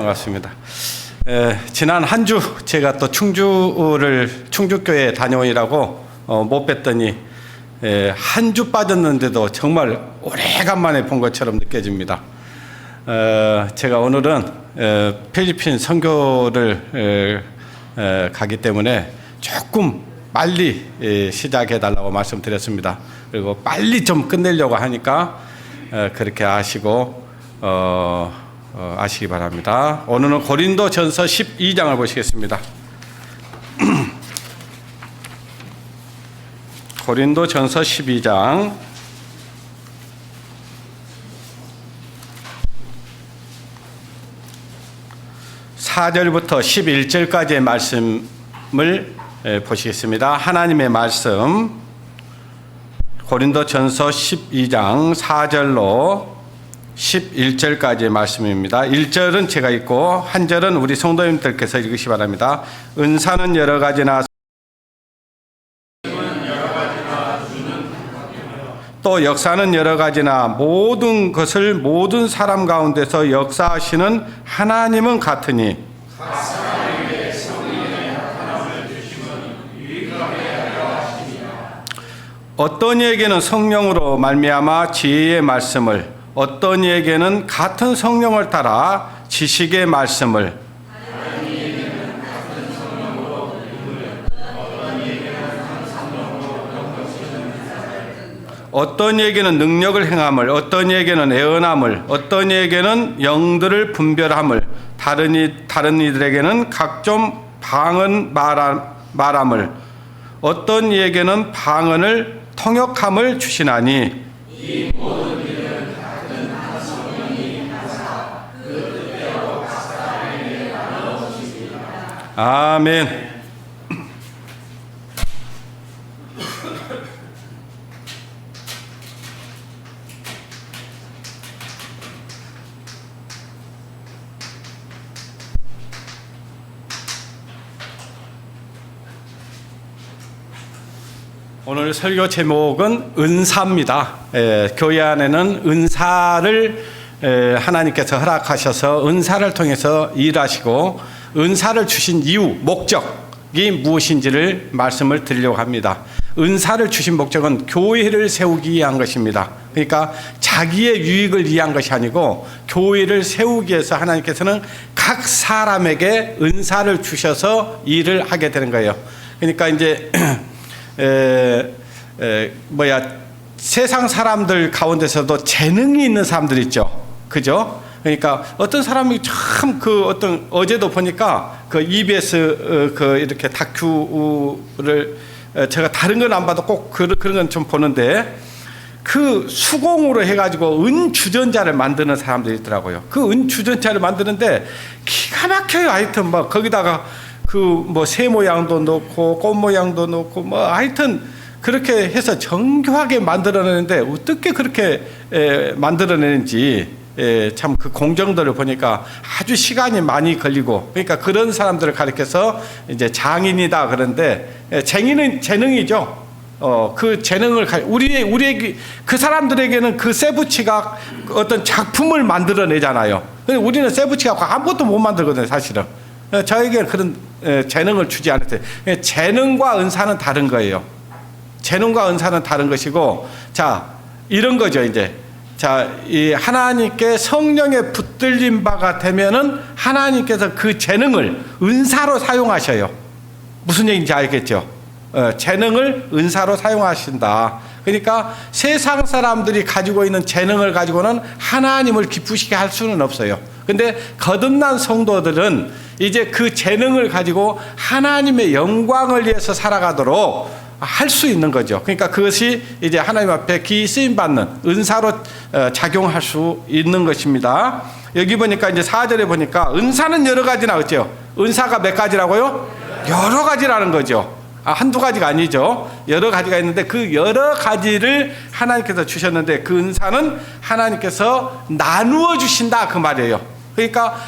반갑습니다. 지난 한 주 제가 또 충주교회 다녀오느라고 못 뵀더니 한 주 빠졌는데도 정말 오래간만에 본 것처럼 느껴집니다. 제가 오늘은 필리핀 선교를 가기 때문에 조금 빨리 시작해 달라고 말씀드렸습니다. 그리고 빨리 좀 끝내려고 하니까 그렇게 아시고 아시기 바랍니다. 오늘은 고린도전서 12장을 보시겠습니다. 고린도전서 12장 4절부터 11절까지의 말씀을 보시겠습니다. 하나님의 말씀 고린도전서 12장 4절로 11절까지의 말씀입니다. 1절은 제가 읽고 한 절은 우리 성도님들께서 읽으시 바랍니다. 은사는 여러 가지나 또 역사는 여러 가지나 모든 것을 모든 사람 가운데서 역사하시는 하나님은 같으니 어떤 이에게는 성령으로 말미암아 지혜의 말씀을, 어떤 이에게는 같은 성령을 따라 지식의 말씀을, 어떤 이에게는 능력을 행함을, 어떤 이에게는 애언함을, 어떤 이에게는 영들을 분별함을, 다른 이들에게는 각종 방언 말함을, 어떤 이에게는 방언을 통역함을 주시나니 이 모든 일은 같은 한 성령이 하사 그 뜻대로 각 사람에게 나눠 주십니다. 아멘. 오늘 설교 제목은 은사입니다. 교회 안에는 은사를 하나님께서 허락하셔서 은사를 통해서 일하시고 은사를 주신 이유, 목적이 무엇인지를 말씀을 드리려고 합니다. 은사를 주신 목적은 교회를 세우기 위한 것입니다. 그러니까 자기의 유익을 위한 것이 아니고 교회를 세우기 위해서 하나님께서는 각 사람에게 은사를 주셔서 일을 하게 되는 거예요. 그러니까 이제 세상 사람들 가운데서도 재능이 있는 사람들 있죠. 그죠? 그러니까 어떤 사람이 참 어제도 보니까 그 EBS 이렇게 다큐를 제가 다른 건 안 봐도 꼭 그런 건 좀 보는데 그 수공으로 해가지고 은주전자를 만드는 사람들이 있더라고요. 그 은주전자를 만드는데 기가 막혀요. 하여튼 거기다가 새 모양도 넣고 꽃 모양도 넣고 하여튼 그렇게 해서 정교하게 만들어내는데 어떻게 그렇게 만들어내는지 참 그 공정들을 보니까 아주 시간이 많이 걸리고, 그러니까 그런 사람들을 가리켜서 이제 장인이다 그런데 재능이죠. 그 재능을 우리의 그 사람들에게는 그 세부치가 어떤 작품을 만들어내잖아요. 근데 우리는 세부치가 아무것도 못 만들거든요, 사실은. 저에게는 그런 재능을 주지 않았어요. 재능과 은사는 다른 거예요. 재능과 은사는 다른 것이고, 자, 이런 거죠, 이제. 자, 이 하나님께 성령에 붙들린 바가 되면은 하나님께서 그 재능을 은사로 사용하셔요. 무슨 얘기인지 알겠죠? 재능을 은사로 사용하신다. 그러니까 세상 사람들이 가지고 있는 재능을 가지고는 하나님을 기쁘시게 할 수는 없어요. 근데 거듭난 성도들은 이제 그 재능을 가지고 하나님의 영광을 위해서 살아가도록 할 수 있는 거죠. 그러니까 그것이 이제 하나님 앞에 기이 쓰임 받는 은사로 작용할 수 있는 것입니다. 여기 보니까 이제 4절에 보니까 은사는 여러 가지나 어때요? 은사가 몇 가지라고요? 여러 가지라는 거죠. 한두 가지가 아니죠. 여러 가지가 있는데 그 여러 가지를 하나님께서 주셨는데 그 은사는 하나님께서 나누어 주신다 그 말이에요. 그러니까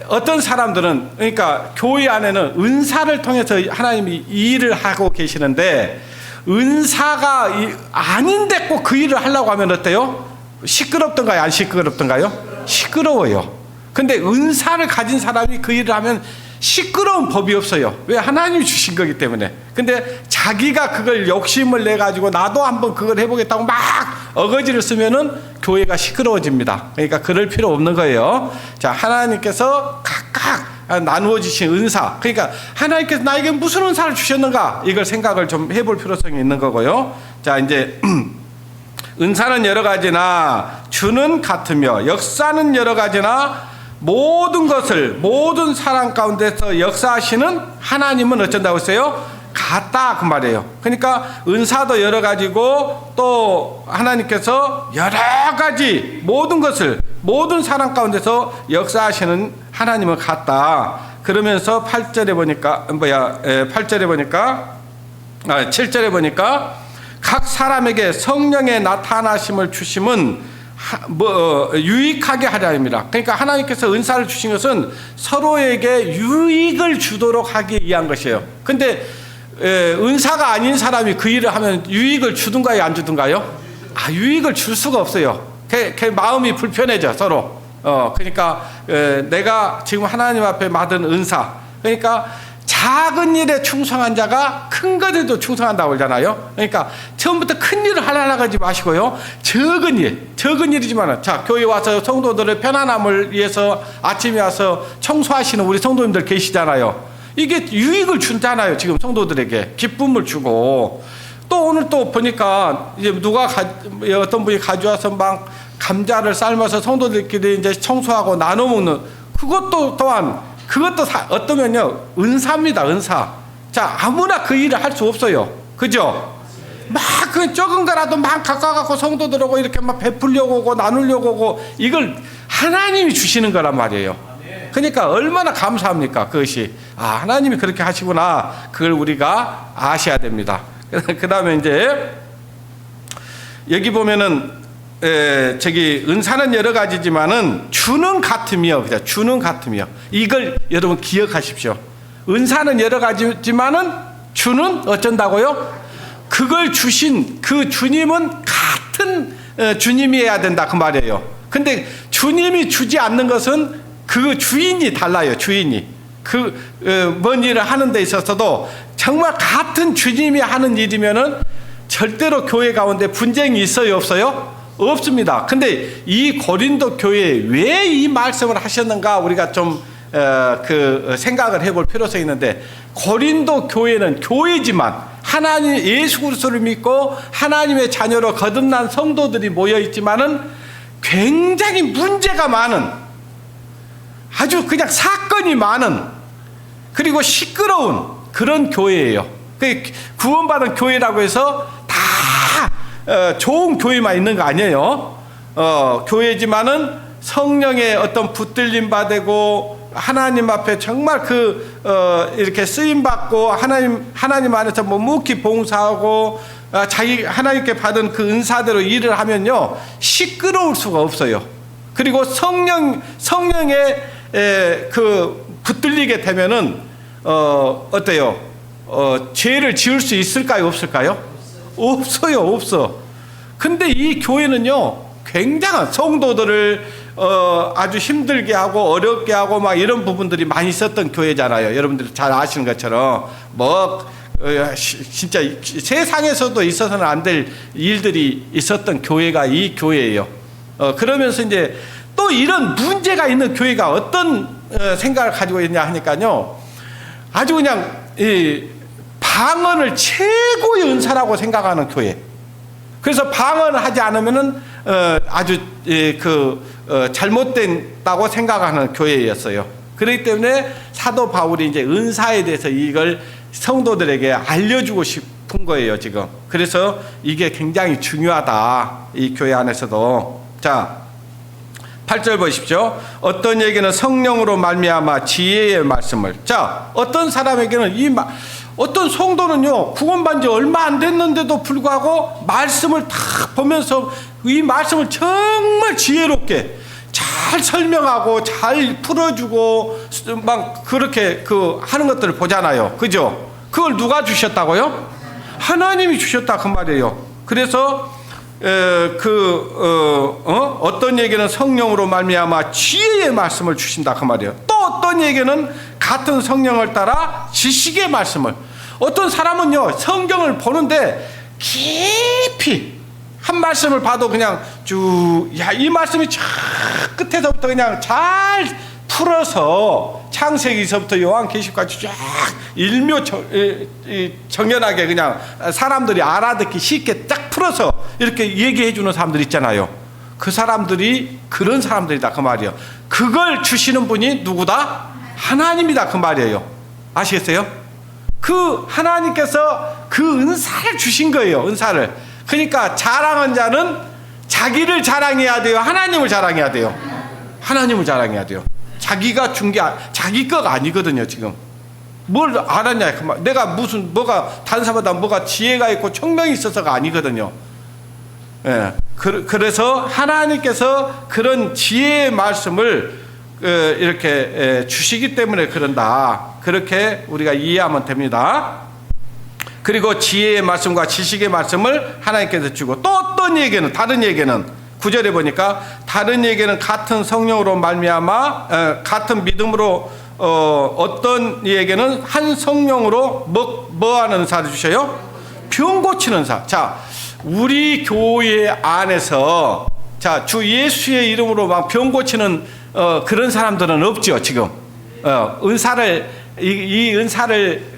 어떤 사람들은, 그러니까 교회 안에는 은사를 통해서 하나님이 이 일을 하고 계시는데 은사가 아닌데 꼭 그 일을 하려고 하면 어때요? 시끄럽던가요? 안 시끄럽던가요? 시끄러워요. 근데 은사를 가진 사람이 그 일을 하면 시끄러운 법이 없어요. 왜? 하나님이 주신 거기 때문에. 근데 자기가 그걸 욕심을 내 가지고 나도 한번 그걸 해보겠다고 막 어거지를 쓰면은 교회가 시끄러워집니다. 그러니까 그럴 필요 없는 거예요. 자, 하나님께서 각각 나누어 주신 은사, 그러니까 하나님께서 나에게 무슨 은사를 주셨는가, 이걸 생각을 좀 해볼 필요성이 있는 거고요. 자, 이제 은사는 여러 가지나 주는 같으며 역사는 여러 가지나 모든 것을 모든 사람 가운데서 역사하시는 하나님은 어쩐다고 했어요? 같다, 그 말이에요. 그러니까 은사도 여러 가지고 또 하나님께서 여러 가지 모든 것을 모든 사람 가운데서 역사하시는 하나님은 같다. 그러면서 8절에 보니까 7절에 보니까 각 사람에게 성령의 나타나심을 주심은 유익하게 하려입니다. 그러니까 하나님께서 은사를 주신 것은 서로에게 유익을 주도록 하기 위한 것이에요. 근데 은사가 아닌 사람이 그 일을 하면 유익을 주든가요, 안 주든가요? 유익을 줄 수가 없어요. 그 마음이 불편해져, 서로. 그러니까 내가 지금 하나님 앞에 받은 은사, 그러니까 작은 일에 충성한 자가 큰 것에도 충성한다고 그러잖아요. 그러니까 처음부터 큰 일을 하려고 하지 마시고요, 적은 일이지만, 자, 교회 와서 성도들의 편안함을 위해서 아침에 와서 청소하시는 우리 성도님들 계시잖아요. 이게 유익을 주잖아요. 지금 성도들에게 기쁨을 주고. 또 오늘 또 보니까 이제 어떤 분이 가져와서 막 감자를 삶아서 성도들끼리 이제 청소하고 나눠 먹는, 그것도 어떠면요, 은사입니다, 은사. 자, 아무나 그 일을 할 수 없어요. 그죠? 막 그 적은 거라도 막 갖고 성도들하고 이렇게 막 베풀려고 오고 나누려고 오고, 이걸 하나님이 주시는 거란 말이에요. 그러니까 얼마나 감사합니까, 그것이. 하나님이 그렇게 하시구나. 그걸 우리가 아셔야 됩니다. 그 다음에 이제 여기 보면은 은사는 여러 가지지만은 주는 같으며, 그죠? 주는 같으며. 이걸 여러분 기억하십시오. 은사는 여러 가지지만은 주는 어쩐다고요? 그걸 주신 그 주님은 같은 주님이어야 된다, 그 말이에요. 근데 주님이 주지 않는 것은 그 주인이 달라요, 주인이. 뭔 일을 하는 데 있어서도 정말 같은 주님이 하는 일이면은 절대로 교회 가운데 분쟁이 있어요, 없어요? 없습니다. 근데 이 고린도 교회에 왜 이 말씀을 하셨는가, 우리가 좀 생각을 해볼 필요성이 있는데, 고린도 교회는 교회지만 하나님 예수 그리스도를 믿고 하나님의 자녀로 거듭난 성도들이 모여 있지만은 굉장히 문제가 많은, 아주 그냥 사건이 많은, 그리고 시끄러운 그런 교회예요. 구원받은 교회라고 해서 다 좋은 교회만 있는 거 아니에요. 교회지만은 성령의 어떤 붙들림 받고 하나님 앞에 정말 이렇게 쓰임 받고 하나님 안에서 묵묵히 봉사하고 하나님께 받은 그 은사대로 일을 하면요, 시끄러울 수가 없어요. 그리고 성령의 붙들리게 되면은 어때요? 죄를 지을 수 있을까요, 없을까요? 없어요, 없어. 근데 이 교회는요, 굉장한 성도들을 아주 힘들게 하고 어렵게 하고 막 이런 부분들이 많이 있었던 교회잖아요. 여러분들 잘 아시는 것처럼 진짜 세상에서도 있어서는 안 될 일들이 있었던 교회가 이 교회예요. 그러면서 이제 또 이런 문제가 있는 교회가 어떤 생각을 가지고 있냐 하니까요, 아주 그냥 방언을 최고의 은사라고 생각하는 교회. 그래서 방언을 하지 않으면은 아주 잘못된다고 생각하는 교회였어요. 그렇기 때문에 사도 바울이 이제 은사에 대해서 이걸 성도들에게 알려주고 싶은 거예요, 지금. 그래서 이게 굉장히 중요하다, 이 교회 안에서도. 자, 8절 보십시오. 어떤 얘기는 성령으로 말미암아 지혜의 말씀을. 자, 어떤 사람에게는 어떤 성도는요, 구원받은 지 얼마 안 됐는데도 불구하고 말씀을 딱 보면서 이 말씀을 정말 지혜롭게 잘 설명하고 잘 풀어주고 막 그렇게 하는 것들을 보잖아요. 그죠? 그걸 누가 주셨다고요? 하나님이 주셨다, 그 말이에요. 그래서 어떤 얘기는 성령으로 말미암아 지혜의 말씀을 주신다 그 말이에요. 또 어떤 얘기는 같은 성령을 따라 지식의 말씀을. 어떤 사람은요 성경을 보는데 깊이 한 말씀을 봐도 그냥 이 말씀이 쫙 끝에서부터 그냥 잘 풀어서 창세기서부터 요한계시록까지 쫙 정연하게 그냥 사람들이 알아듣기 쉽게 딱 풀어서 이렇게 얘기해 주는 사람들 있잖아요. 그 사람들이 그런 사람들이다 그 말이에요. 그걸 주시는 분이 누구다? 하나님이다 그 말이에요. 아시겠어요? 그 하나님께서 그 은사를 주신 거예요. 은사를. 그러니까 자랑한 자는 자기를 자랑해야 돼요? 하나님을 자랑해야 돼요? 하나님을 자랑해야 돼요. 자기가 준 게 자기 거가 아니거든요. 지금 뭘 알았냐, 내가 무슨 뭐가 다른 사람보다 뭐가 지혜가 있고 청명이 있어서가 아니거든요. 예. 그래서 하나님께서 그런 지혜의 말씀을 이렇게 주시기 때문에 그런다. 그렇게 우리가 이해하면 됩니다. 그리고 지혜의 말씀과 지식의 말씀을 하나님께서 주고, 또 어떤 얘기는, 다른 얘기는 9절에 보니까 다른 얘기는 같은 성령으로 말미암아 같은 믿음으로 어떤 얘기는 한 성령으로 뭐 하는 은사를 주셔요? 병 고치는 은사. 자, 우리 교회 안에서 자, 주 예수의 이름으로 막 병 고치는 그런 사람들은 없죠, 지금. 은사를 이 은사를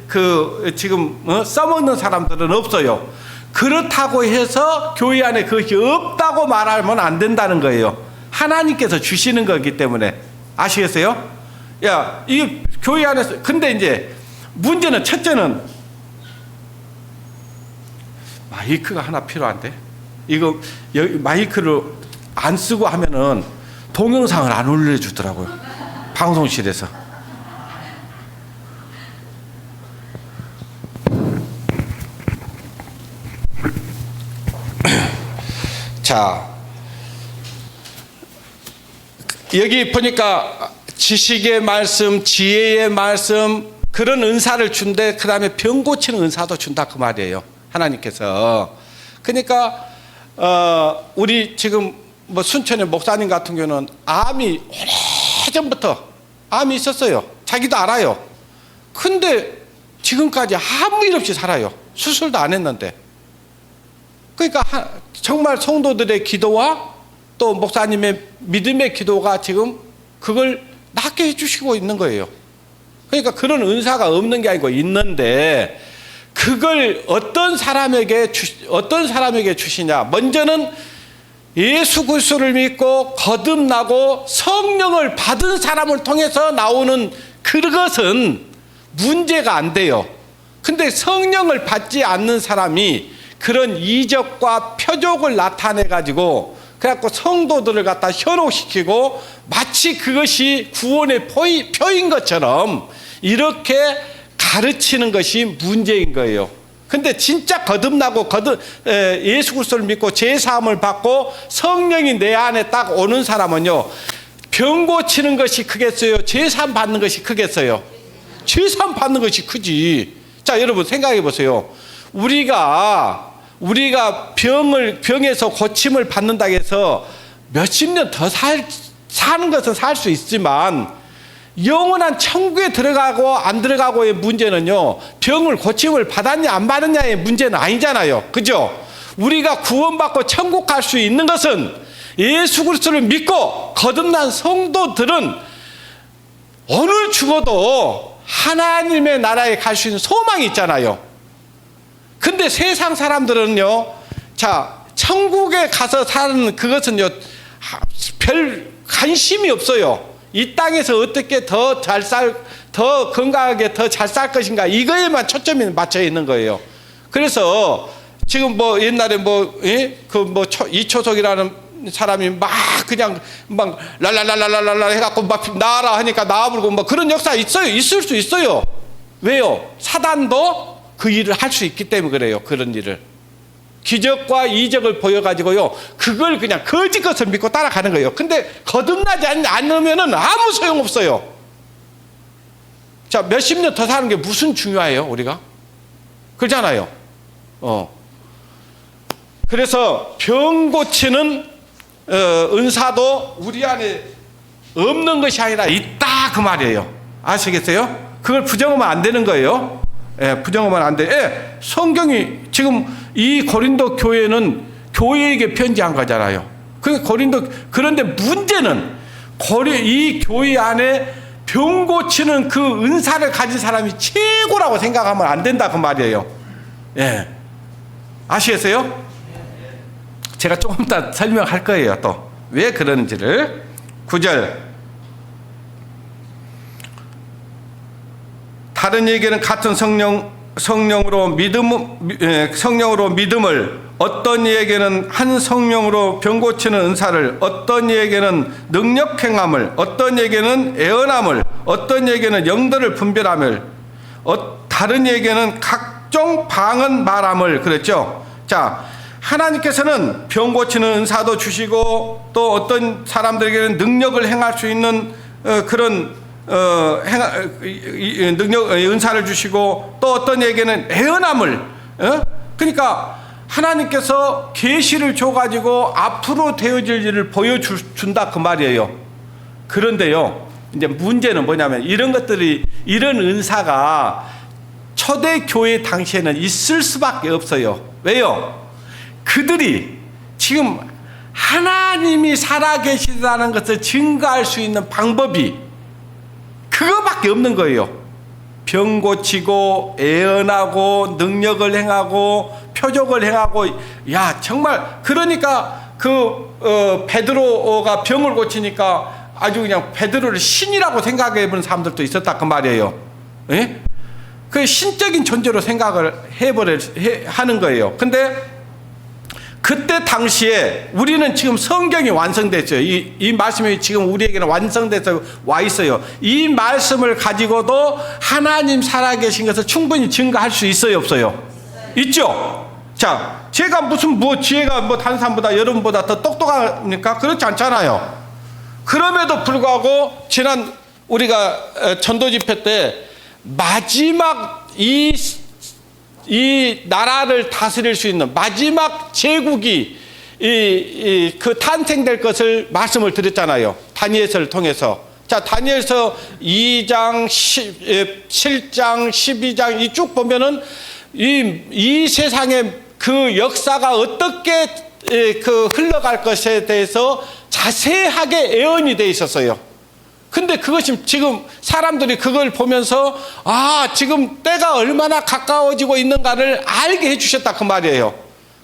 지금 써먹는 사람들은 없어요. 그렇다고 해서 교회 안에 그것이 없다고 말하면 안 된다는 거예요. 하나님께서 주시는 거기 때문에. 아시겠어요? 야, 이 교회 안에서, 근데 이제 문제는, 첫째는 마이크가 하나 필요한데, 이거 마이크를 안 쓰고 하면은 동영상을 안 올려주더라고요, 방송실에서. 자, 여기 보니까 지식의 말씀, 지혜의 말씀, 그런 은사를 준대. 그 다음에 병 고치는 은사도 준다 그 말이에요, 하나님께서. 그러니까 우리 지금 뭐 순천의 목사님 같은 경우는 암이 오래전부터 암이 있었어요. 자기도 알아요. 근데 지금까지 아무 일 없이 살아요. 수술도 안 했는데. 그러니까 정말 성도들의 기도와 또 목사님의 믿음의 기도가 지금 그걸 낫게 해주시고 있는 거예요. 그러니까 그런 은사가 없는 게 아니고 있는데, 그걸 어떤 사람에게 주시냐? 먼저는 예수 그리스도를 믿고 거듭나고 성령을 받은 사람을 통해서 나오는 그것은 문제가 안 돼요. 근데 성령을 받지 않는 사람이 그런 이적과 표적을 나타내 가지고 그래갖고 성도들을 갖다 현혹시키고 마치 그것이 구원의 표인 것처럼 이렇게 가르치는 것이 문제인 거예요. 근데 진짜 거듭나고 예수 그리스도를 믿고 죄사함을 받고 성령이 내 안에 딱 오는 사람은요, 병 고치는 것이 크겠어요? 죄사함 받는 것이 크겠어요? 죄사함 받는 것이 크지. 자, 여러분 생각해 보세요. 우리가 병에서 고침을 받는다고 해서 몇십 년 더 사는 것은 살 수 있지만, 영원한 천국에 들어가고 안 들어가고의 문제는요, 병을 고침을 받았냐 안 받았냐의 문제는 아니잖아요. 그죠? 우리가 구원받고 천국 갈 수 있는 것은 예수 그리스도를 믿고 거듭난 성도들은 오늘 죽어도 하나님의 나라에 갈 수 있는 소망이 있잖아요. 근데 세상 사람들은요, 자, 천국에 가서 사는 그것은요, 별 관심이 없어요. 이 땅에서 어떻게 더 건강하게 더 잘 살 것인가, 이거에만 초점이 맞춰 있는 거예요. 그래서 지금 뭐 옛날에 이초석이라는 사람이 막 그냥 막 랄랄랄랄랄라 해갖고 막 나와라 하니까 나와버리고 뭐 그런 역사 있어요. 있을 수 있어요. 왜요? 사단도 그 일을 할 수 있기 때문에 그래요. 그런 일을. 기적과 이적을 보여가지고요, 그걸 그냥 거짓 것을 믿고 따라가는 거예요. 근데 거듭나지 않으면은 아무 소용없어요. 자, 몇십 년 더 사는 게 무슨 중요해요, 우리가? 그렇잖아요. 그래서 병 고치는 은사도 우리 안에 없는 것이 아니라 있다 그 말이에요. 아시겠어요? 그걸 부정하면 안 되는 거예요. 예, 부정하면 안 돼. 예, 성경이 지금 이 고린도 교회는 교회에게 편지한 거잖아요. 그런데 문제는 이 교회 안에 병 고치는 그 은사를 가진 사람이 최고라고 생각하면 안 된다 그 말이에요. 예, 아시겠어요? 제가 조금 더 설명할 거예요. 또 왜 그러는지를. 9절, 다른 얘기는 같은 성령으로 믿음을, 어떤 이에게는 한 성령으로 병 고치는 은사를, 어떤 이에게는 능력 행함을, 어떤 이에게는 애언함을, 어떤 이에게는 영들을 분별함을, 다른 이에게는 각종 방언 말함을. 그랬죠. 자, 하나님께서는 병 고치는 은사도 주시고 또 어떤 사람들에게는 능력을 행할 수 있는 그런 능력, 은사를 주시고 또 어떤 이에게는 애언함을, 그러니까 하나님께서 계시를 줘가지고 앞으로 되어질 일을 보여준다 그 말이에요. 그런데요, 이제 문제는 뭐냐면 이런 은사가 초대교회 당시에는 있을 수밖에 없어요. 왜요? 그들이 지금 하나님이 살아계시다는 것을 증거할 수 있는 방법이 그거밖에 없는 거예요. 병 고치고 애언하고 능력을 행하고 표적을 행하고, 야 정말, 그러니까 베드로가 병을 고치니까 아주 그냥 베드로를 신이라고 생각해 보는 사람들도 있었다 그 말이에요. 예? 그 신적인 존재로 생각을 하는 거예요. 근데 그때 당시에 우리는 지금 성경이 완성됐어요. 이 말씀이 지금 우리에게는 완성돼서 와 있어요. 이 말씀을 가지고도 하나님 살아계신 것을 충분히 증거할 수 있어요, 없어요? 있죠? 자, 제가 지혜가 다른 사람보다, 여러분보다 더 똑똑합니까? 그렇지 않잖아요. 그럼에도 불구하고 지난 우리가 전도 집회 때 마지막 이 나라를 다스릴 수 있는 마지막 제국이 그 탄생될 것을 말씀을 드렸잖아요. 다니엘서를 통해서. 자, 다니엘서 2장, 7장, 12장 이 쭉 보면은 이 세상의 그 역사가 어떻게 흘러갈 것에 대해서 자세하게 예언이 돼 있었어요. 근데 그것이 지금 사람들이 그걸 보면서 지금 때가 얼마나 가까워지고 있는가를 알게 해주셨다 그 말이에요.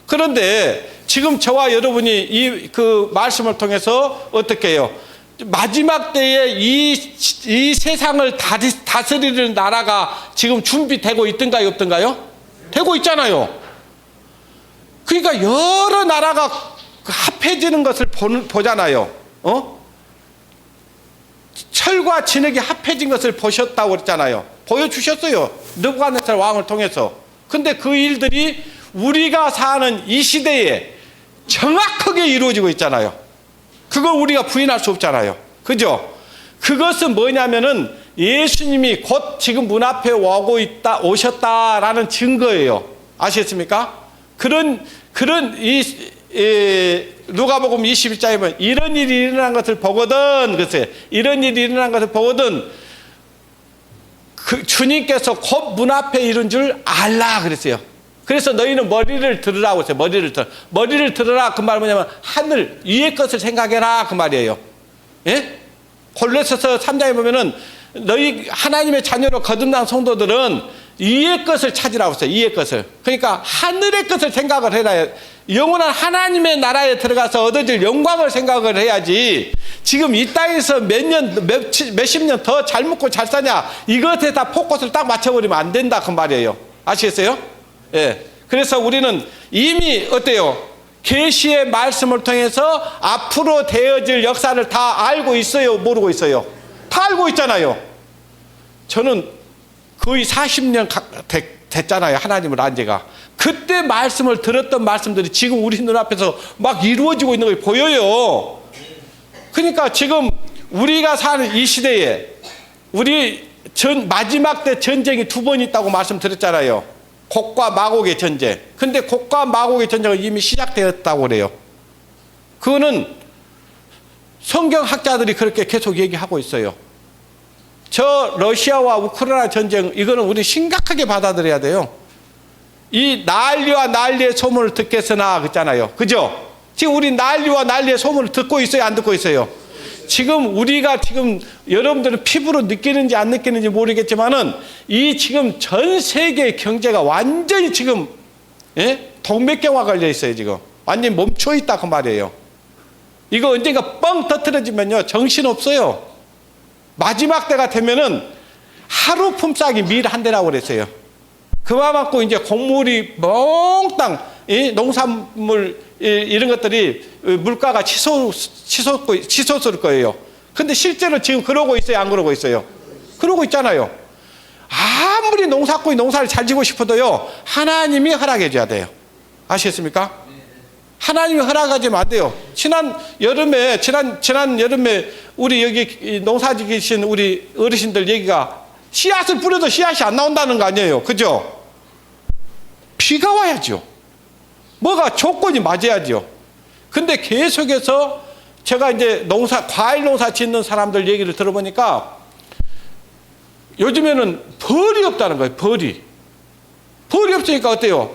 그런데 지금 저와 여러분이 그 말씀을 통해서 어떻게 해요? 마지막 때에 이 세상을 다스리는 나라가 지금 준비되고 있던가요, 없던가요? 되고 있잖아요. 그러니까 여러 나라가 합해지는 것을 보잖아요. 철과 진흙이 합해진 것을 보셨다고 그랬잖아요. 보여주셨어요. 느부갓네살 왕을 통해서. 근데 그 일들이 우리가 사는 이 시대에 정확하게 이루어지고 있잖아요. 그걸 우리가 부인할 수 없잖아요. 그죠? 그것은 뭐냐면은 예수님이 곧 지금 문 앞에 오셨다라는 증거예요. 아시겠습니까? 그런 누가복음 21장에 보면 이런 일이 일어난 것을 보거든, 글쎄, 이런 일이 일어난 것을 보거든 주님께서 곧 문 앞에 이른 줄 알라 그랬어요. 그래서 너희는 머리를 들으라고 했어요. 머리를 들으라 그 말 뭐냐면 하늘 위의 것을 생각해라 그 말이에요. 예? 골로새서 3장에 보면은 너희 하나님의 자녀로 거듭난 성도들은 위의 것을 찾으라고 했어요. 위의 것을. 그러니까 하늘의 것을 생각을 해라. 영원한 하나님의 나라에 들어가서 얻어질 영광을 생각을 해야지, 지금 이 땅에서 몇십 년 더 잘 먹고 잘 사냐 이것에 다 포커스를 딱 맞춰버리면 안 된다 그 말이에요. 아시겠어요? 예. 그래서 우리는 이미 어때요? 계시의 말씀을 통해서 앞으로 되어질 역사를 다 알고 있어요, 모르고 있어요? 다 알고 있잖아요. 저는 거의 40년 됐잖아요, 하나님을 안 지가. 그때 말씀을 들었던 말씀들이 지금 우리 눈앞에서 막 이루어지고 있는 게 보여요. 그러니까 지금 우리가 사는 이 시대에 우리 마지막 때 전쟁이 2번 있다고 말씀드렸잖아요. 곡과 마곡의 전쟁. 근데 곡과 마곡의 전쟁은 이미 시작되었다고 그래요. 그거는 성경학자들이 그렇게 계속 얘기하고 있어요. 저 러시아와 우크라이나 전쟁, 이거는 우리 심각하게 받아들여야 돼요. 이 난리와 난리의 소문을 듣겠으나 그랬잖아요. 그죠? 지금 우리 난리와 난리의 소문을 듣고 있어요, 안 듣고 있어요? 지금 우리가 지금 여러분들은 피부로 느끼는지 안 느끼는지 모르겠지만은 이 지금 전 세계 경제가 완전히 지금 동맥경화 걸려 있어요. 지금 완전히 멈춰 있다 그 말이에요. 이거 언젠가 뻥 터뜨려지면요 정신 없어요. 마지막 때가 되면은 하루 품삯이 밀 한 대라고 그랬어요. 그만큼 이제 곡물이 몽땅 농산물 이런 것들이 물가가 치솟을 거예요. 근데 실제로 지금 그러고 있어요, 안 그러고 있어요? 그러고 있잖아요. 아무리 농사꾼이 농사를 잘 지고 싶어도요 하나님이 허락해 줘야 돼요. 아시겠습니까? 하나님이 허락하지면 안 돼요. 지난 여름에 우리 여기 농사 지으신 우리 어르신들 얘기가 씨앗을 뿌려도 씨앗이 안 나온다는 거 아니에요. 그죠? 비가 와야죠. 뭐가 조건이 맞아야죠. 근데 계속해서 제가 이제 과일 농사 짓는 사람들 얘기를 들어보니까 요즘에는 벌이 없다는 거예요. 벌이 없으니까 어때요?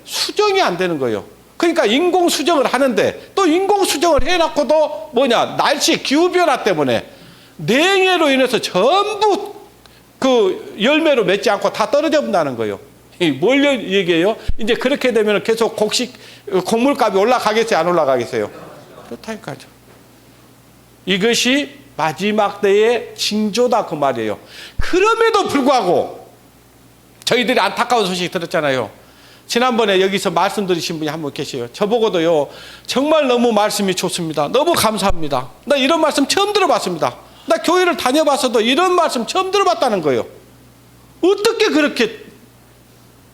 수정이 안 되는 거예요. 그러니까 인공 수정을 하는데 또 인공 수정을 해놓고도 날씨 기후 변화 때문에 냉해로 인해서 전부 그 열매로 맺지 않고 다 떨어져 본다는 거예요. 뭘 얘기해요? 이제 그렇게 되면 계속 곡물값이 올라가겠어요, 안 올라가겠어요? 그렇다니까요. 이것이 마지막 때의 징조다 그 말이에요. 그럼에도 불구하고 저희들이 안타까운 소식 들었잖아요. 지난번에 여기서 말씀 들으신 분이 한 분 계세요. 저보고도요 정말 너무 말씀이 좋습니다. 너무 감사합니다. 나 이런 말씀 처음 들어봤습니다. 나 교회를 다녀봤어도 이런 말씀 처음 들어봤다는 거예요. 어떻게 그렇게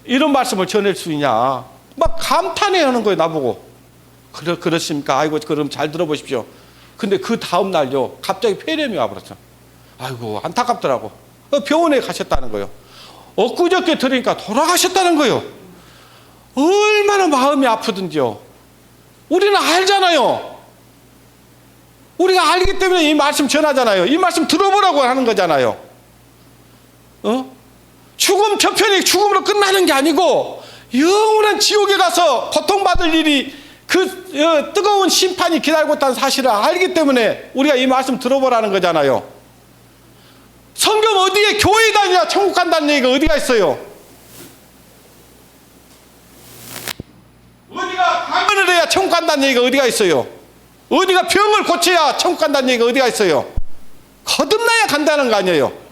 이런 말씀을 전할 수 있냐. 막 감탄해 하는 거예요, 나보고. 그렇습니까? 아이고, 그럼 잘 들어보십시오. 근데 그 다음 날요, 갑자기 폐렴이 와버렸어. 아이고, 안타깝더라고. 병원에 가셨다는 거예요. 엊그저께 들으니까 돌아가셨다는 거예요. 얼마나 마음이 아프든지요. 우리는 알잖아요. 우리가 알기 때문에 이 말씀 전하잖아요. 이 말씀 들어보라고 하는 거잖아요. 죽음 저편이 죽음으로 끝나는 게 아니고 영원한 지옥에 가서 고통받을 일이 뜨거운 심판이 기다리고 있다는 사실을 알기 때문에 우리가 이 말씀 들어보라는 거잖아요. 성경 어디에 교회 다니냐 천국 간다는 얘기가 어디가 있어요? 어디가 방언을 해야 천국 간다는 얘기가 어디가 있어요? 어디가 병을 고쳐야 천국 간다는 얘기가 어디가 있어요? 거듭나야 간다는 거 아니에요?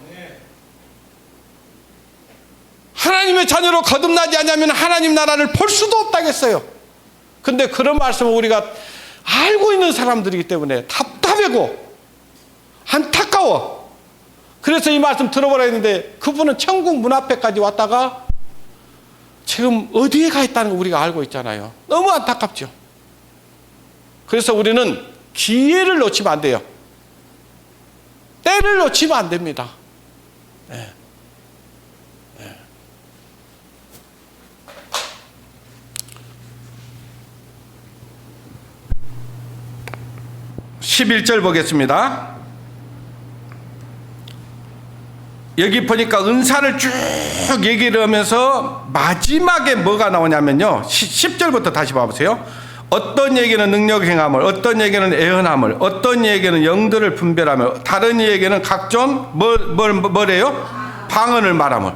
하나님의 자녀로 거듭나지 않으면 하나님 나라를 볼 수도 없다겠어요. 근데 그런 말씀을 우리가 알고 있는 사람들이기 때문에 답답하고 안타까워. 그래서 이 말씀 들어보라 했는데 그분은 천국 문 앞에까지 왔다가 지금 어디에 가 있다는 걸 우리가 알고 있잖아요. 너무 안타깝죠. 그래서 우리는 기회를 놓치면 안 돼요. 때를 놓치면 안 됩니다. 네. 11절 보겠습니다. 여기 보니까 은사를 쭉 얘기를 하면서 마지막에 뭐가 나오냐면요, 10절부터 다시 봐보세요. 어떤 얘기는 능력 행함을, 어떤 얘기는 애언함을, 어떤 얘기는 영들을 분별하며, 다른 얘기는 각종 뭐래요? 방언을 말함을.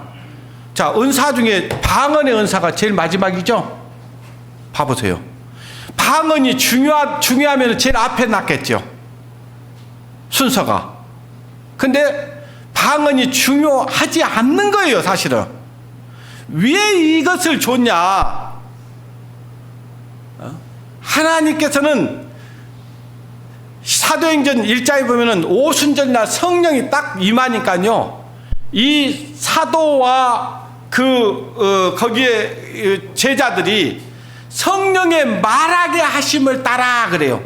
자, 은사 중에 방언의 은사가 제일 마지막이죠. 봐보세요. 방언이 중요하면 제일 앞에 놨겠죠, 순서가. 근데 방언이 중요하지 않는 거예요, 사실은. 왜 이것을 줬냐? 하나님께서는 사도행전 1장에 보면은 오순절날 성령이 딱 임하니까요, 이 사도와 거기에 제자들이 성령의 말하게 하심을 따라 그래요.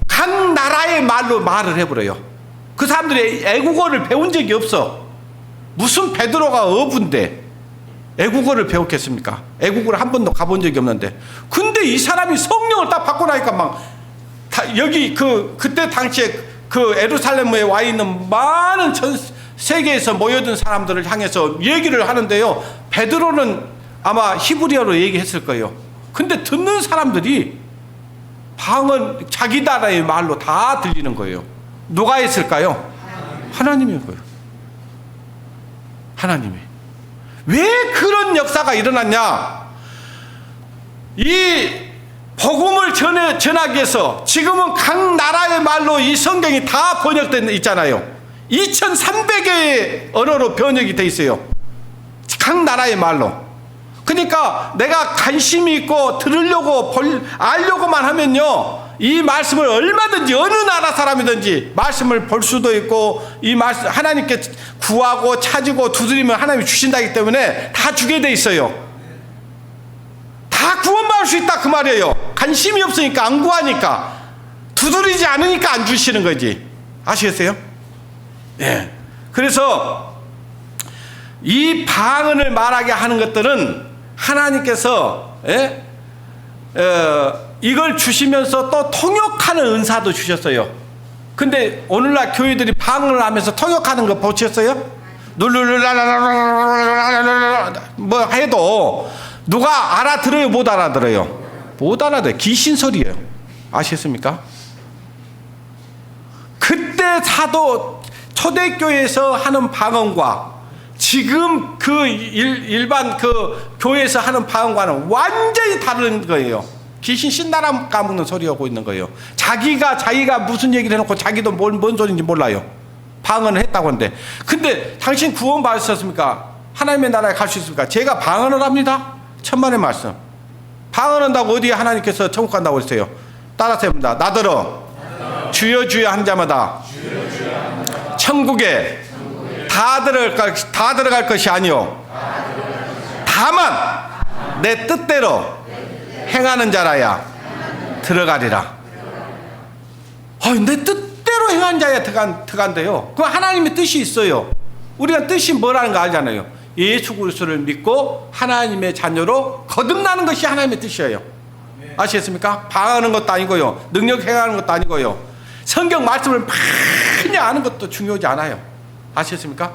각 나라의 말로 말을 해버려요. 그 사람들이 애국어를 배운 적이 없어. 무슨 베드로가 어부인데, 애국어를 배웠겠습니까? 애국어를 한 번도 가본 적이 없는데. 근데 이 사람이 성령을 딱 받고 나니까 막 여기 그때 당시에 그 예루살렘에 와 있는 많은 전 세계에서 모여든 사람들을 향해서 얘기를 하는데요. 베드로는 아마 히브리어로 얘기했을 거예요. 근데 듣는 사람들이 방언 자기 나라의 말로 다 들리는 거예요. 누가 했을까요? 하나님인 거예요. 하나님이. 왜 그런 역사가 일어났냐? 이 복음을 전하기 위해서 지금은 각 나라의 말로 이 성경이 다 번역되어 있잖아요. 2300개의 언어로 번역이 되어 있어요. 각 나라의 말로. 그러니까 내가 관심이 있고 들으려고 알려고만 하면요, 이 말씀을 얼마든지 어느 나라 사람이든지 말씀을 볼 수도 있고, 이 말씀 하나님께 구하고 찾고 두드리면 하나님이 주신다기 때문에 다 주게 돼 있어요. 다 구원받을 수 있다 그 말이에요. 관심이 없으니까, 안 구하니까, 두드리지 않으니까 안 주시는 거지. 아시겠어요? 예. 그래서 이 방언을 말하게 하는 것들은 하나님께서 이걸 주시면서 또 통역하는 은사도 주셨어요. 근데 오늘날 교회들이 방언을 하면서 통역하는 거 보셨어요? 뭐 해도 누가 알아들어요? 못 알아들어요? 못 알아들어요. 귀신 소리예요. 아시겠습니까? 그때 사도 초대교회에서 하는 방언과 지금 그 일반 그 교회에서 하는 방언과는 완전히 다른 거예요. 귀신 신나라 까먹는 소리 하고 있는 거예요. 자기가 무슨 얘기를 해놓고 자기도 뭔 소리인지 몰라요. 방언을 했다고 하는데. 근데 당신 구원 받으셨습니까? 하나님의 나라에 갈 수 있습니까? 제가 방언을 합니다. 천만의 말씀. 방언한다고 어디에 하나님께서 천국 간다고 했어요? 따라서 해봅니다. 나더러 주여 주여 한 자마다 천국에 다 들어갈 것이 아니요 다만 내 뜻대로 행하는 자라야 들어가리라. 내 뜻대로 행하는 자야 들어간대요. 그럼 하나님의 뜻이 있어요. 우리가 뜻이 뭐라는 거 알잖아요. 예수 그리스도를 믿고 하나님의 자녀로 거듭나는 것이 하나님의 뜻이에요. 아시겠습니까? 방하는 것도 아니고요, 능력 행하는 것도 아니고요, 성경 말씀을 많이 아는 것도 중요하지 않아요. 아시겠습니까?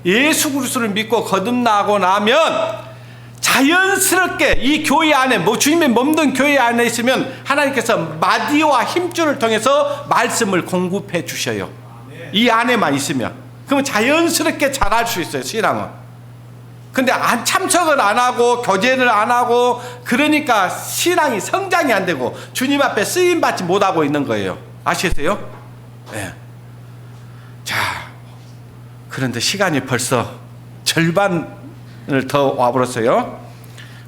예수 그리스도를 믿고 거듭나고 나면 자연스럽게 이 교회 안에, 주님의 몸된 교회 안에 있으면 하나님께서 마디와 힘줄을 통해서 말씀을 공급해 주셔요. 이 안에만 있으면. 그러면 자연스럽게 잘할 수 있어요, 신앙은. 근데 참석을 안 하고 교제를 안 하고 그러니까 신앙이 성장이 안 되고 주님 앞에 쓰임 받지 못하고 있는 거예요. 아시겠어요? 네. 자, 그런데 시간이 벌써 절반을 더 와버렸어요.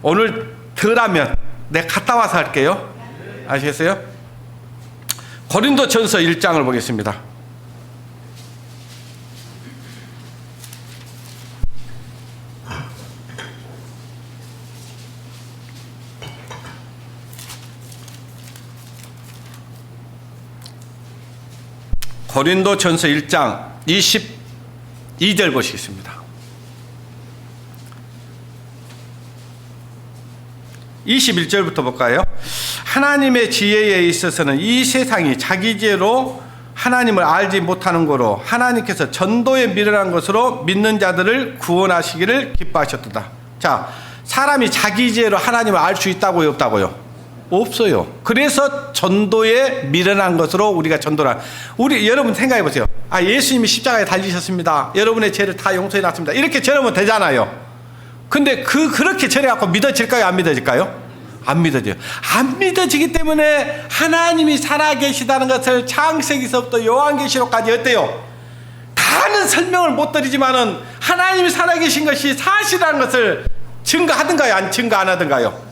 오늘 덜하면 내가 갔다 와서 할게요. 아시겠어요? 고린도전서 1장을 보겠습니다. 고린도전서 1장 22절 보시겠습니다. 21절부터 볼까요? 하나님의 지혜에 있어서는 이 세상이 자기 지혜로 하나님을 알지 못하는 거로 하나님께서 전도에 미련한 것으로 믿는 자들을 구원하시기를 기뻐하셨도다. 자, 사람이 자기 지혜로 하나님을 알 수 있다고요, 없다고요? 없어요. 그래서 전도에 미련한 것으로 우리가 전도를 여러분 생각해 보세요. 예수님이 십자가에 달리셨습니다. 여러분의 죄를 다 용서해 놨습니다. 이렇게 전하면 되잖아요. 근데 그렇게 전해갖고 믿어질까요? 안 믿어질까요? 안 믿어져요. 안 믿어지기 때문에 하나님이 살아계시다는 것을 창세기서부터 요한계시록까지 어때요? 다는 설명을 못 드리지만은 하나님이 살아계신 것이 사실이라는 것을 증거하든가요? 안 증거 안 하든가요?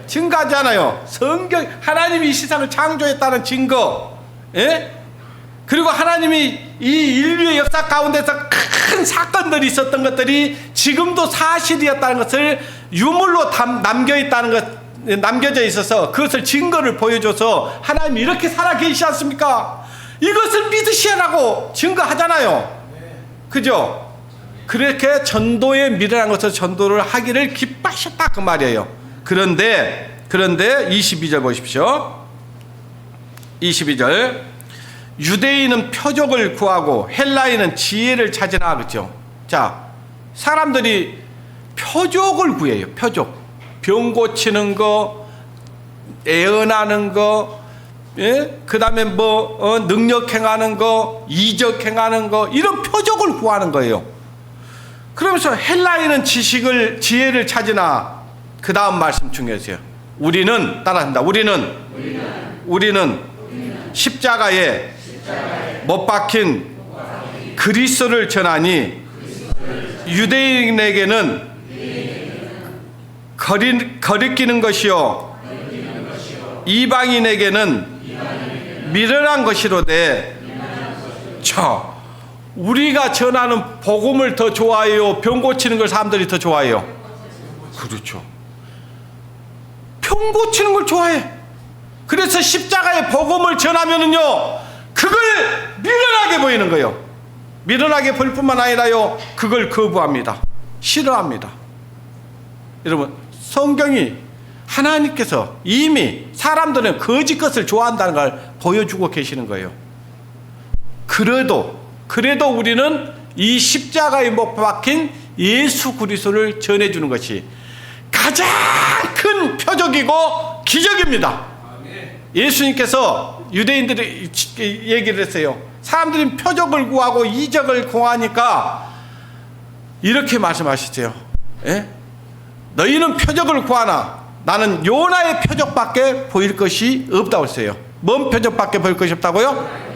증거하잖아요. 성경, 하나님이 이 세상을 창조했다는 증거. 예? 그리고 하나님이 이 인류의 역사 가운데서 큰 사건들이 있었던 것들이 지금도 사실이었다는 것을 유물로 남겨져 있어서 그것을 증거를 보여줘서 하나님이 이렇게 살아계시지 않습니까? 이것을 믿으시라고 증거하잖아요. 그죠? 그렇게 전도에 미련한 것을 전도를 하기를 기뻐하셨다 그 말이에요. 그런데 22절 보십시오. 22절 유대인은 표적을 구하고 헬라인은 지혜를 찾으나 그렇죠. 자, 사람들이 표적을 구해요. 표적. 병 고치는 거, 애언하는 거, 예? 그 다음에 능력 행하는 거, 이적 행하는 거, 이런 표적을 구하는 거예요. 그러면서 헬라인은 지혜를 찾으나 그 다음 말씀 중요해서요. 우리는 따라합니다. 우리는 십자가에 못 박힌 그리스도를 전하니 유대인에게는 거리끼는 것이요 이방인에게는 미련한 것이로되 우리가 전하는 복음을 더 좋아해요? 병 고치는 걸 사람들이 더 좋아해요? 그렇죠. 병 고치는 걸 좋아해. 그래서 십자가의 복음을 전하면은요, 그걸 미련하게 보이는 거예요. 미련하게 볼 뿐만 아니라요, 그걸 거부합니다. 싫어합니다. 여러분, 성경이 하나님께서 이미 사람들은 거짓 것을 좋아한다는 걸 보여주고 계시는 거예요. 그래도 우리는 이 십자가에 못 박힌 예수 그리스도를 전해주는 것이 가장 큰 표적이고 기적입니다. 예수님께서 유대인들이 얘기를 했어요. 사람들이 표적을 구하고 이적을 구하니까 이렇게 말씀하시죠. 예? 너희는 표적을 구하나 나는 요나의 표적밖에 보일 것이 없다고 했어요. 뭔 표적밖에 보일 것이 없다고요?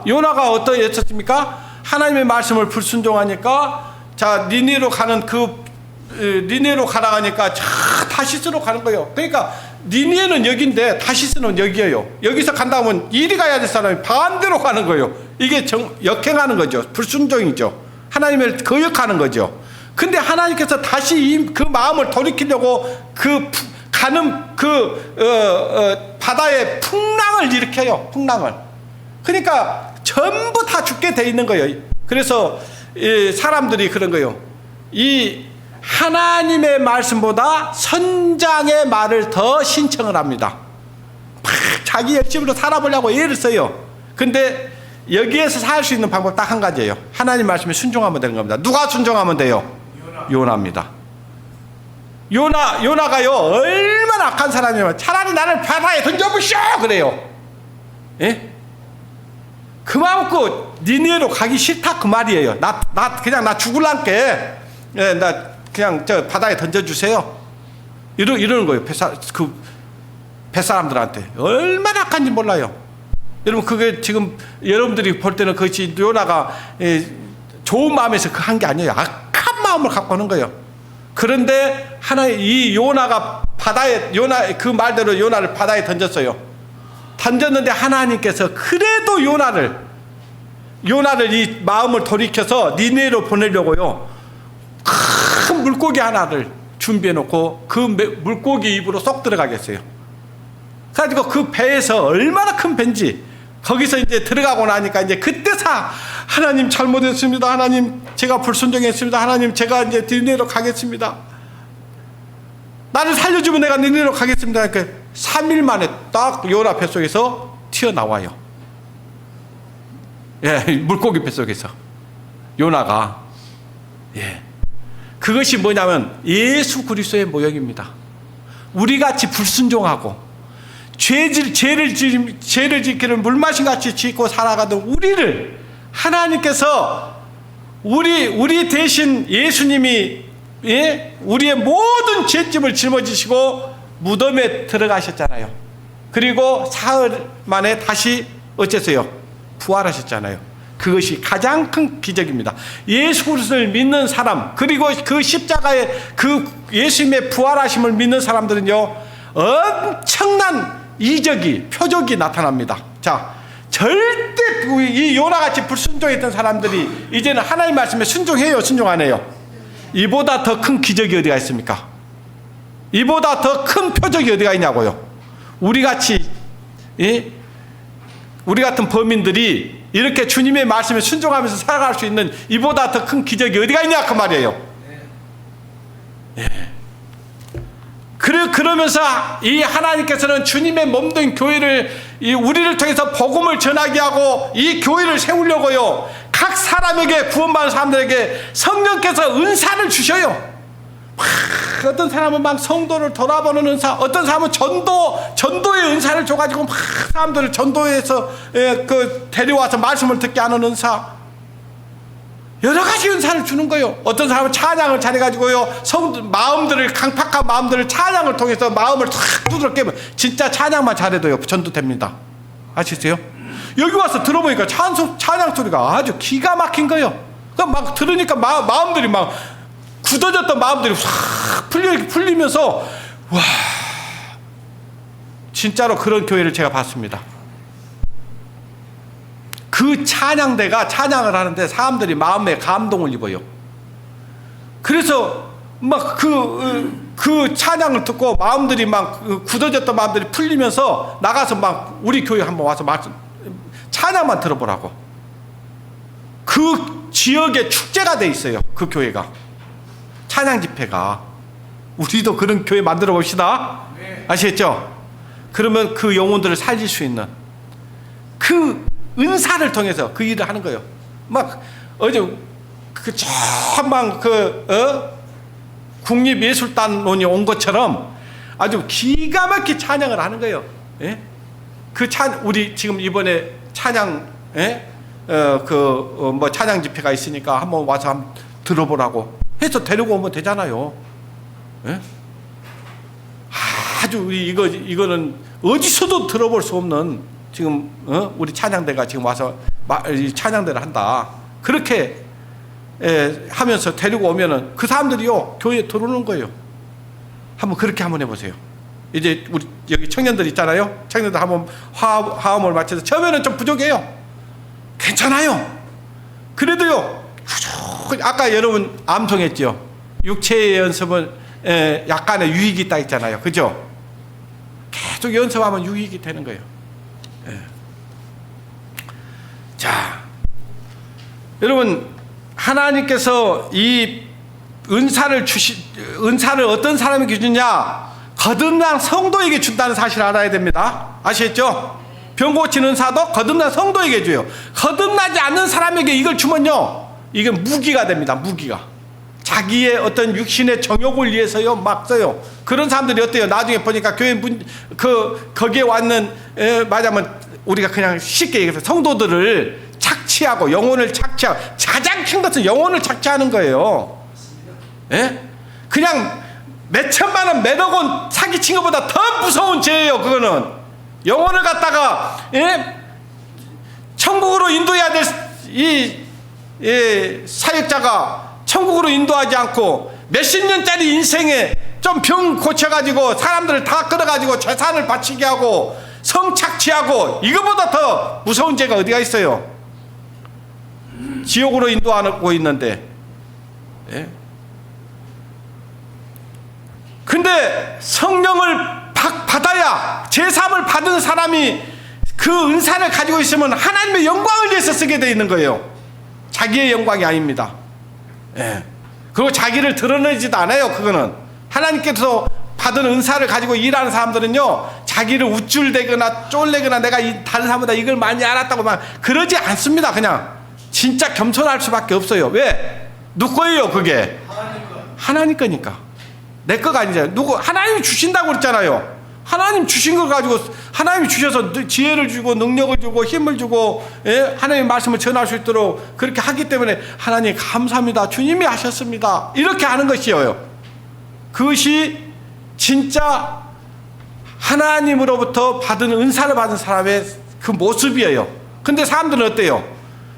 요나가 어떠했습니까? 하나님의 말씀을 불순종하니까 니네로 가다가니까 다시스로 가는 거예요. 그러니까 니네는 여기인데 다시스는 여기예요. 여기서 간다 하면 이리 가야 될 사람이 반대로 가는 거예요. 이게 역행하는 거죠. 불순종이죠. 하나님을 거역하는 거죠. 근데 하나님께서 다시 그 마음을 돌이키려고 가는 바다에 풍랑을 일으켜요. 풍랑을. 그러니까 전부 다 죽게 돼 있는 거예요. 그래서 사람들이 그런 거예요. 이 하나님의 말씀보다 선장의 말을 더 신청을 합니다. 자기 열심으로 살아보려고 애를 써요. 근데 여기에서 살 수 있는 방법 딱 한 가지예요. 하나님 말씀에 순종하면 되는 겁니다. 누가 순종하면 돼요? 요나입니다. 요나가요, 얼마나 악한 사람이냐면 차라리 나를 바다에 던져보시오! 그래요. 예? 그 마음 고 니네로 가기 싫다 그 말이에요. 그냥 죽을란게, 예, 나 그냥 바다에 던져주세요. 이러는 거예요. 뱃사람들한테. 얼마나 악한지 몰라요. 여러분, 그게 지금 여러분들이 볼 때는 그것이 요나가 좋은 마음에서 한 게 아니에요. 악한 마음을 갖고 하는 거예요. 그런데 이 요나가 그 말대로 요나를 바다에 던졌어요. 던졌는데 하나님께서 그래도 요나를 이 마음을 돌이켜서 니네로 보내려고요, 큰 물고기 하나를 준비해 놓고 그 물고기 입으로 쏙 들어가겠어요. 그래가지고 그 배에서 얼마나 큰 배인지 거기서 이제 들어가고 나니까 이제 그때서 하나님 잘못했습니다. 하나님 제가 불순종했습니다. 하나님 제가 이제 니네로 가겠습니다. 나를 살려주면 내가 니네로 가겠습니다. 그러니까 3일 만에 딱 요나 뱃속에서 튀어나와요. 예, 물고기 뱃속에서 요나가. 예, 그것이 뭐냐면 예수 그리스도의 모형입니다. 우리같이 불순종하고 죄를 지키는 물마신같이 짓고 살아가던 우리를 하나님께서 우리 대신 예수님이, 예? 우리의 모든 죄짐을 짊어지시고 무덤에 들어가셨잖아요. 그리고 사흘 만에 다시 어째서요? 부활하셨잖아요. 그것이 가장 큰 기적입니다. 예수 그리스도를 믿는 사람, 그리고 그 십자가의 그 예수님의 부활하심을 믿는 사람들은요, 엄청난 표적이 나타납니다. 자, 절대 이 요나같이 불순종했던 사람들이 이제는 하나님 말씀에 순종해요, 순종 안 해요? 이보다 더 큰 기적이 어디가 있습니까? 이보다 더 큰 표적이 어디가 있냐고요? 우리 같은 범인들이 이렇게 주님의 말씀에 순종하면서 살아갈 수 있는 이보다 더 큰 기적이 어디가 있냐 그 말이에요. 예. 그러면서 이 하나님께서는 주님의 몸된 교회를 우리를 통해서 복음을 전하게 하고 이 교회를 세우려고요, 각 사람에게, 구원받은 사람들에게 성령께서 은사를 주셔요. 어떤 사람은 막 성도를 돌아보는 은사, 어떤 사람은 전도의 은사를 줘가지고 막 사람들을 전도해서 데려와서 말씀을 듣게 하는 은사, 여러 가지 은사를 주는 거예요. 어떤 사람은 찬양을 잘해가지고요, 마음들을, 강팍한 마음들을 찬양을 통해서 마음을 탁 두드러 깨면 진짜 찬양만 잘해도요 전도됩니다. 아시세요? 여기 와서 들어보니까 찬양 소리가 아주 기가 막힌 거예요. 막 들으니까 마음들이 막 굳어졌던 마음들이 확 풀리면서, 와, 진짜로 그런 교회를 제가 봤습니다. 그 찬양대가 찬양을 하는데 사람들이 마음에 감동을 입어요. 그래서 막 그 찬양을 듣고 마음들이 막 굳어졌던 마음들이 풀리면서 나가서 막 우리 교회 한번 와서 찬양만 들어보라고. 그 지역에 축제가 돼 있어요. 그 교회가. 찬양 집회가. 우리도 그런 교회 만들어 봅시다. 아시겠죠? 그러면 그 영혼들을 살릴 수 있는 그 은사를 통해서 그 일을 하는 거예요. 막 어제 국립예술단원이 온 것처럼 아주 기가 막히게 찬양을 하는 거예요. 예? 우리 지금 이번에 찬양, 찬양 집회가 있으니까 한번 와서 한번 들어보라고 해서 데리고 오면 되잖아요. 예? 아주 이거는 어디서도 들어볼 수 없는, 지금 우리 찬양대가 지금 와서 찬양대를 한다. 그렇게 하면서 데리고 오면은 그 사람들이요 교회에 들어오는 거예요. 한번 그렇게 한번 해보세요. 이제 우리 여기 청년들 있잖아요. 청년들 한번 화음을 맞춰서 처음에는 좀 부족해요. 괜찮아요. 그래도요, 아까 여러분 암송했죠. 육체의 연습은 약간의 유익이 있다 했잖아요. 그죠? 계속 연습하면 유익이 되는 거예요. 자, 여러분, 하나님께서 이 은사를 어떤 사람에게 주느냐? 거듭난 성도에게 준다는 사실을 알아야 됩니다. 아시겠죠? 병 고치는 은사도 거듭난 성도에게 줘요. 거듭나지 않는 사람에게 이걸 주면요, 이게 무기가 됩니다. 무기가. 자기의 어떤 육신의 정욕을 위해서요 막 써요. 그런 사람들이 어때요? 나중에 보니까 교회 거기에 왔는, 말하자면 우리가 그냥 쉽게 얘기해서 성도들을 착취하고 영혼을 착취하고, 가장 큰 것은 영혼을 착취하는 거예요. 예? 그냥 몇 천만 원, 몇억 원 사기친 것보다 더 무서운 죄예요. 그거는 영혼을 갖다가 천국으로 인도해야 될 이 사역자가 천국으로 인도하지 않고 몇십 년짜리 인생에 좀 병 고쳐가지고 사람들을 다 끌어가지고 재산을 바치게 하고 성착취하고, 이거보다 더 무서운 죄가 어디가 있어요? 지옥으로 인도하고 있는데. 예? 근데 성령을 받아야, 제사함을 받은 사람이 그 은사를 가지고 있으면 하나님의 영광을 위해서 쓰게 되어 있는 거예요. 자기의 영광이 아닙니다. 예. 그리고 자기를 드러내지도 않아요. 그거는 하나님께서 받은 은사를 가지고 일하는 사람들은요, 자기를 우쭐대거나 쫄래거나 내가 다른 사람보다 이걸 많이 알았다고 막 그러지 않습니다. 그냥 진짜 겸손할 수밖에 없어요. 왜? 누구 거예요 그게? 하나님 거니까. 내 거가 아니잖아요. 하나님이 주신다고 그랬잖아요. 하나님 주신 걸 가지고, 하나님이 주셔서 지혜를 주고 능력을 주고 힘을 주고, 하나님의 말씀을 전할 수 있도록 그렇게 하기 때문에 하나님 감사합니다, 주님이 하셨습니다, 이렇게 하는 것이에요. 그것이 진짜 하나님으로부터 받은 은사를 받은 사람의 그 모습이에요. 근데 사람들은 어때요?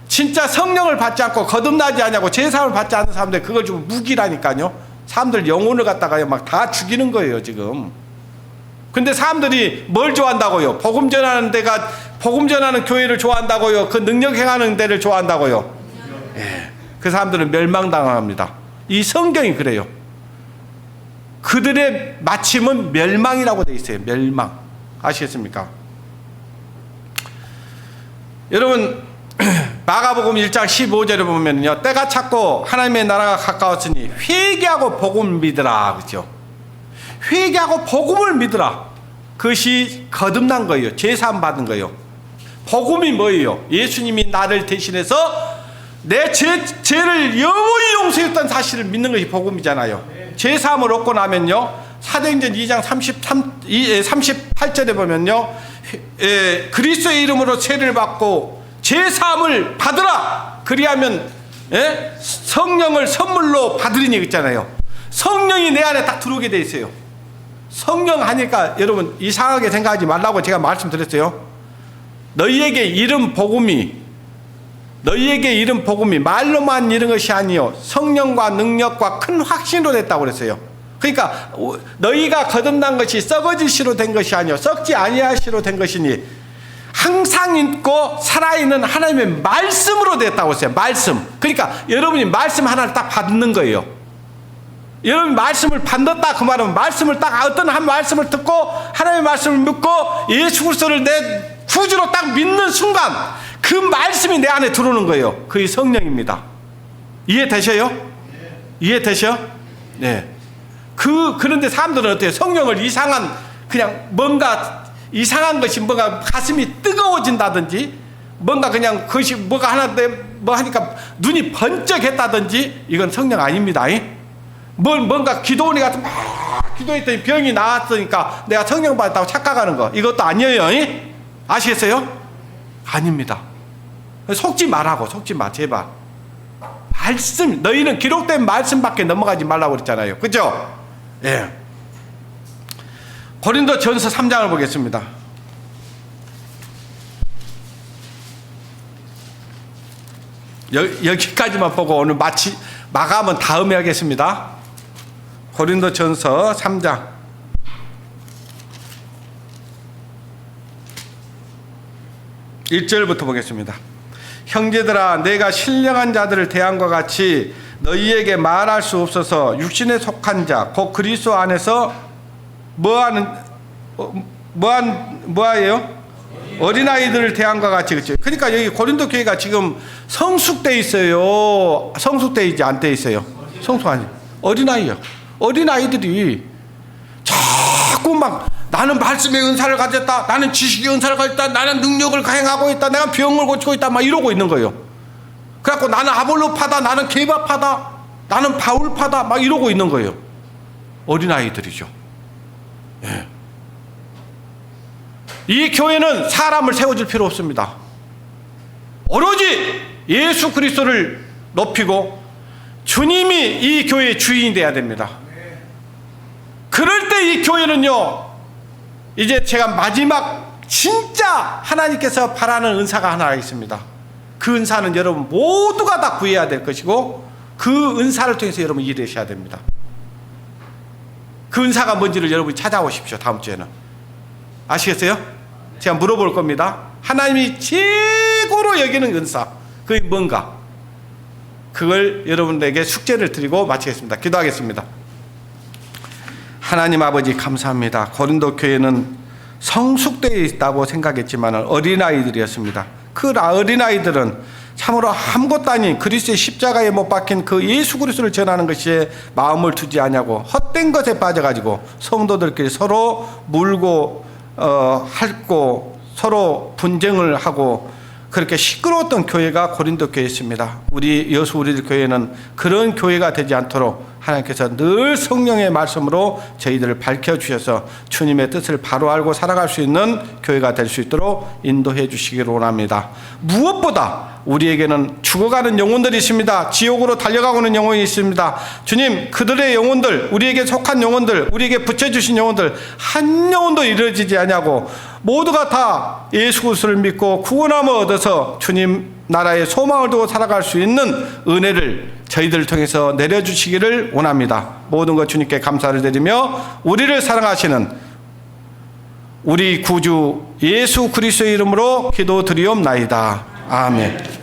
진짜 성령을 받지 않고 거듭나지 않냐고 제사함을 받지 않는 사람들, 그걸 좀 무기라니까요. 사람들 영혼을 갖다가 막 다 죽이는 거예요 지금. 근데 사람들이 뭘 좋아한다고요? 복음 전하는 교회를 좋아한다고요? 그 능력 행하는 데를 좋아한다고요? 예. 그 사람들은 멸망당합니다. 이 성경이 그래요. 그들의 마침은 멸망이라고 돼 있어요. 멸망. 아시겠습니까? 여러분, 마가복음 1장 15절에 보면요, 때가 찼고 하나님의 나라가 가까웠으니 회개하고 복음을 믿으라. 그렇죠? 회개하고 복음을 믿으라. 그것이 거듭난 거예요. 제사함 받은 거예요. 복음이 뭐예요? 예수님이 나를 대신해서 내 죄를 영원히 용서했던 사실을 믿는 것이 복음이잖아요. 제사함을 얻고 나면요, 사도행전 2장 38절에 보면요, 그리스도의 이름으로 세례를 받고 제사함을 받으라. 그리하면 성령을 선물로 받으리니 있잖아요. 성령이 내 안에 딱 들어오게 돼 있어요. 성령 하니까 여러분 이상하게 생각하지 말라고 제가 말씀드렸어요. 너희에게 이른 복음이 말로만 이른 것이 아니요 성령과 능력과 큰 확신으로 됐다고 그랬어요. 그러니까 너희가 거듭난 것이 썩어질 시로 된 것이 아니요 썩지 아니할 시로 된 것이니 항상 있고 살아있는 하나님의 말씀으로 됐다고 했어요. 말씀. 그러니까 여러분이 말씀 하나를 딱 받는 거예요. 여러분 말씀을 받는다 그 말은 말씀을 딱 어떤 한 말씀을 듣고 하나님의 말씀을 믿고 예수 그리스도를 내 구주로 딱 믿는 순간 그 말씀이 내 안에 들어오는 거예요. 그게 성령입니다. 이해되셔요? 이해되셔? 네. 그런데 사람들은 어때요? 성령을 이상한 그냥 뭔가 이상한 것이 뭔가 가슴이 뜨거워진다든지 뭔가 그냥 그것이 뭐가 하나 뭐 하니까 눈이 번쩍했다든지 이건 성령 아닙니다. 뭔가 기도원이 같은 막 기도했더니 병이 나았으니까 내가 성령 받았다고 착각하는 거 이것도 아니에요. 아시겠어요? 아닙니다. 속지 말라고 속지 마 제발. 말씀 너희는 기록된 말씀밖에 넘어가지 말라고 그랬잖아요. 그죠? 예. 고린도전서 3장을 보겠습니다. 여기까지만 보고 오늘 마감은 다음에 하겠습니다. 고린도전서 3장 1절부터 보겠습니다. 형제들아 내가 신령한 자들을 대함과 같이 너희에게 말할 수 없어서 육신에 속한 자 곧 그리스도 안에서 뭐하예요? 어린아이들을 대함과 같이. 그렇죠? 그러니까 여기 고린도 교회가 지금 성숙돼 있어요. 성숙돼 있지 안 돼 있어요? 성숙 아니 어린아이요. 어린아이들이 자꾸 막 나는 말씀의 은사를 가졌다, 나는 지식의 은사를 가졌다, 나는 능력을 행하고 있다, 내가 병을 고치고 있다 막 이러고 있는 거예요. 그래갖고 나는 아볼로파다, 나는 게바파다, 나는 바울파다 막 이러고 있는 거예요. 어린아이들이죠. 예. 이 교회는 사람을 세워줄 필요 없습니다. 오로지 예수 그리스도를 높이고 주님이 이 교회의 주인이 돼야 됩니다. 그럴 때 이 교회는요, 이제 제가 마지막 진짜 하나님께서 바라는 은사가 하나 있습니다. 그 은사는 여러분 모두가 다 구해야 될 것이고 그 은사를 통해서 여러분 일하셔야 됩니다. 그 은사가 뭔지를 여러분이 찾아오십시오. 다음 주에는. 아시겠어요? 제가 물어볼 겁니다. 하나님이 최고로 여기는 은사 그게 뭔가, 그걸 여러분에게 숙제를 드리고 마치겠습니다. 기도하겠습니다. 하나님 아버지 감사합니다. 고린도 교회는 성숙되어 있다고 생각했지만 어린아이들이었습니다. 그 어린아이들은 참으로 아무것도 아닌 그리스도의 십자가에 못 박힌 그 예수 그리스도를 전하는 것에 마음을 두지 않냐고 헛된 것에 빠져가지고 성도들끼리 서로 물고 핥고 서로 분쟁을 하고 그렇게 시끄러웠던 교회가 고린도 교회였습니다. 우리 여수 우리들 교회는 그런 교회가 되지 않도록 하나님께서 늘 성령의 말씀으로 저희들을 밝혀주셔서 주님의 뜻을 바로 알고 살아갈 수 있는 교회가 될 수 있도록 인도해 주시기를 원합니다. 무엇보다 우리에게는 죽어가는 영혼들이 있습니다. 지옥으로 달려가고 있는 영혼이 있습니다. 주님, 그들의 영혼들, 우리에게 속한 영혼들, 우리에게 붙여주신 영혼들 한 영혼도 이루어지지 않냐고 모두가 다 예수 그리스도를 믿고 구원함을 얻어서 주님 나라의 소망을 두고 살아갈 수 있는 은혜를 저희들을 통해서 내려주시기를 원합니다. 모든 것 주님께 감사를 드리며 우리를 사랑하시는 우리 구주 예수 그리스도의 이름으로 기도드리옵나이다. 아멘.